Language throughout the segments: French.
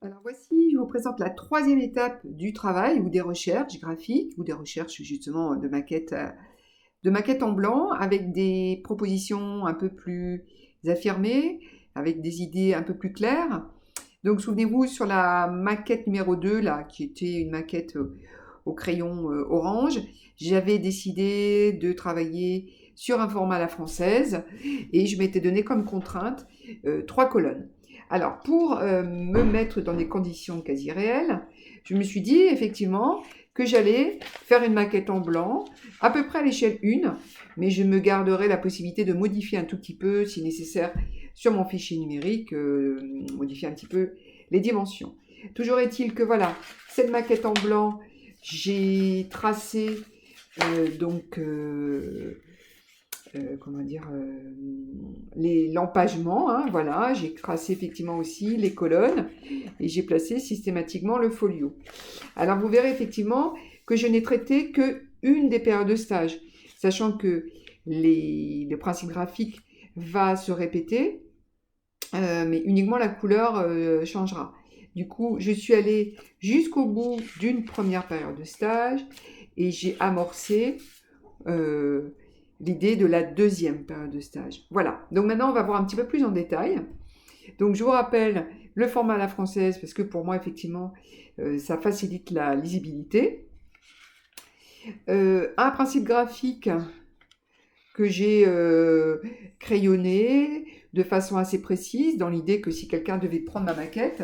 Alors voici, je vous présente la troisième étape du travail ou des recherches graphiques ou des recherches justement de maquettes en blanc avec des propositions un peu plus affirmées, avec des idées un peu plus claires. Donc souvenez-vous sur la maquette numéro 2 là, qui était une maquette au crayon orange, j'avais décidé de travailler sur un format à la française et je m'étais donné comme contrainte 3 colonnes. Alors, pour me mettre dans des conditions quasi réelles, je me suis dit effectivement que j'allais faire une maquette en blanc, à peu près à l'échelle 1, mais je me garderai la possibilité de modifier un tout petit peu, si nécessaire, sur mon fichier numérique, modifier un petit peu les dimensions. Toujours est-il que voilà, cette maquette en blanc, j'ai tracé donc comment dire, l'empagement, hein, voilà, j'ai tracé effectivement aussi les colonnes et j'ai placé systématiquement le folio. Alors vous verrez effectivement que je n'ai traité que une des périodes de stage, sachant que le principe graphique va se répéter, mais uniquement la couleur changera. Du coup, je suis allée jusqu'au bout d'une première période de stage et j'ai amorcé euh, l'idée de la deuxième période de stage. Voilà, donc maintenant on va voir un petit peu plus en détail. Donc je vous rappelle le format à la française, parce que pour moi effectivement ça facilite la lisibilité. Un principe graphique que j'ai crayonné de façon assez précise, dans l'idée que si quelqu'un devait prendre ma maquette,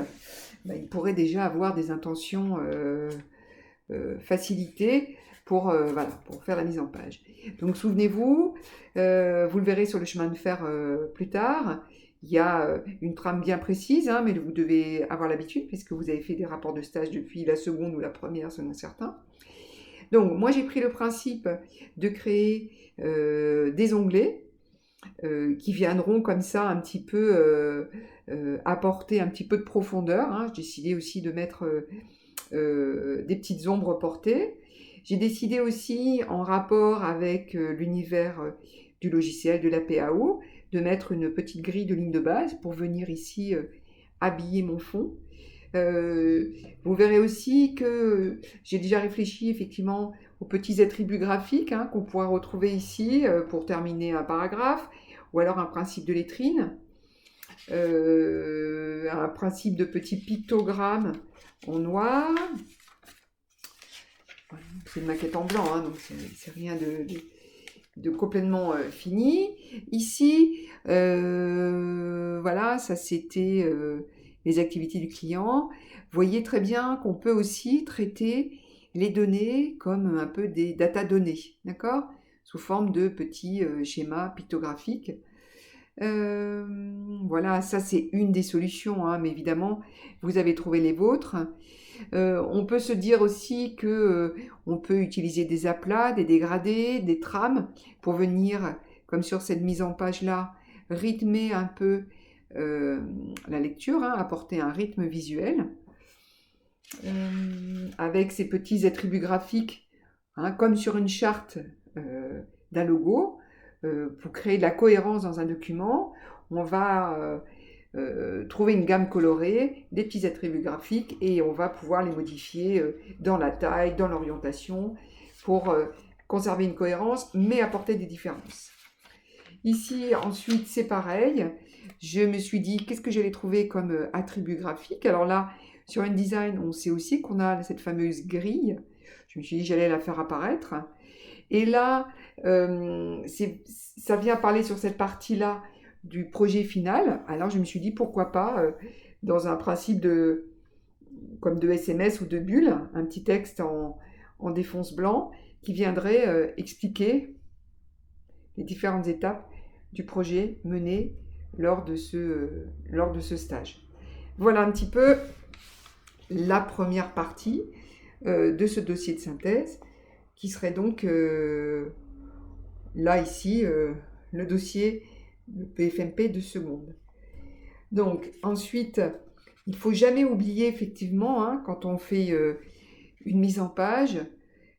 ben, il pourrait déjà avoir des intentions facilitées voilà, pour faire la mise en page. Donc souvenez-vous, vous le verrez sur le chemin de fer plus tard, il y a une trame bien précise, hein, mais vous devez avoir l'habitude puisque vous avez fait des rapports de stage depuis la seconde ou la première selon certains. Donc moi j'ai pris le principe de créer des onglets qui viendront comme ça un petit peu apporter un petit peu de profondeur, hein. J'ai décidé aussi de mettre des petites ombres portées. J'ai décidé aussi, en rapport avec l'univers du logiciel, de la PAO, de mettre une petite grille de ligne de base pour venir ici habiller mon fond. Vous verrez aussi que j'ai déjà réfléchi effectivement aux petits attributs graphiques, hein, qu'on pourra retrouver ici pour terminer un paragraphe, ou alors un principe de lettrine, un principe de petits pictogrammes en noir. C'est une maquette en blanc, hein, donc c'est rien de complètement fini. Ici, voilà, ça c'était les activités du client. Vous voyez très bien qu'on peut aussi traiter les données comme un peu des data données, d'accord? Sous forme de petits schémas pictographiques. Voilà, ça c'est une des solutions, hein, mais évidemment, vous avez trouvé les vôtres. On peut se dire aussi que on peut utiliser des aplats, des dégradés, des trames pour venir, comme sur cette mise en page là, rythmer un peu la lecture, hein, apporter un rythme visuel avec ces petits attributs graphiques, hein, comme sur une charte d'un logo. Pour créer de la cohérence dans un document, on va trouver une gamme colorée, des petits attributs graphiques et on va pouvoir les modifier dans la taille, dans l'orientation pour conserver une cohérence mais apporter des différences. Ici ensuite c'est pareil, je me suis dit qu'est-ce que j'allais trouver comme attribut graphique. Alors là sur InDesign on sait aussi qu'on a cette fameuse grille, je me suis dit j'allais la faire apparaître et là ça vient parler sur cette partie-là du projet final. Alors je me suis dit pourquoi pas dans un principe comme de SMS ou de bulle, un petit texte en défonce blanc qui viendrait expliquer les différentes étapes du projet mené lors de ce stage. Voilà un petit peu la première partie de ce dossier de synthèse qui serait donc là ici le dossier le PFMP de seconde. Donc ensuite, il ne faut jamais oublier effectivement, hein, quand on fait une mise en page,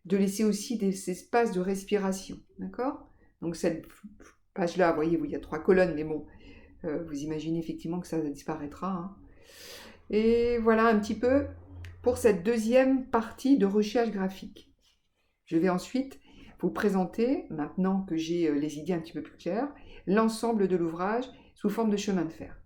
de laisser aussi des espaces de respiration. D'accord? Donc cette page-là, vous voyez, il y a 3 colonnes, mais bon, vous imaginez effectivement que ça disparaîtra. Hein. Et voilà un petit peu pour cette deuxième partie de recherche graphique. Je vais ensuite vous présenter, maintenant que j'ai les idées un petit peu plus claires, l'ensemble de l'ouvrage sous forme de chemin de fer.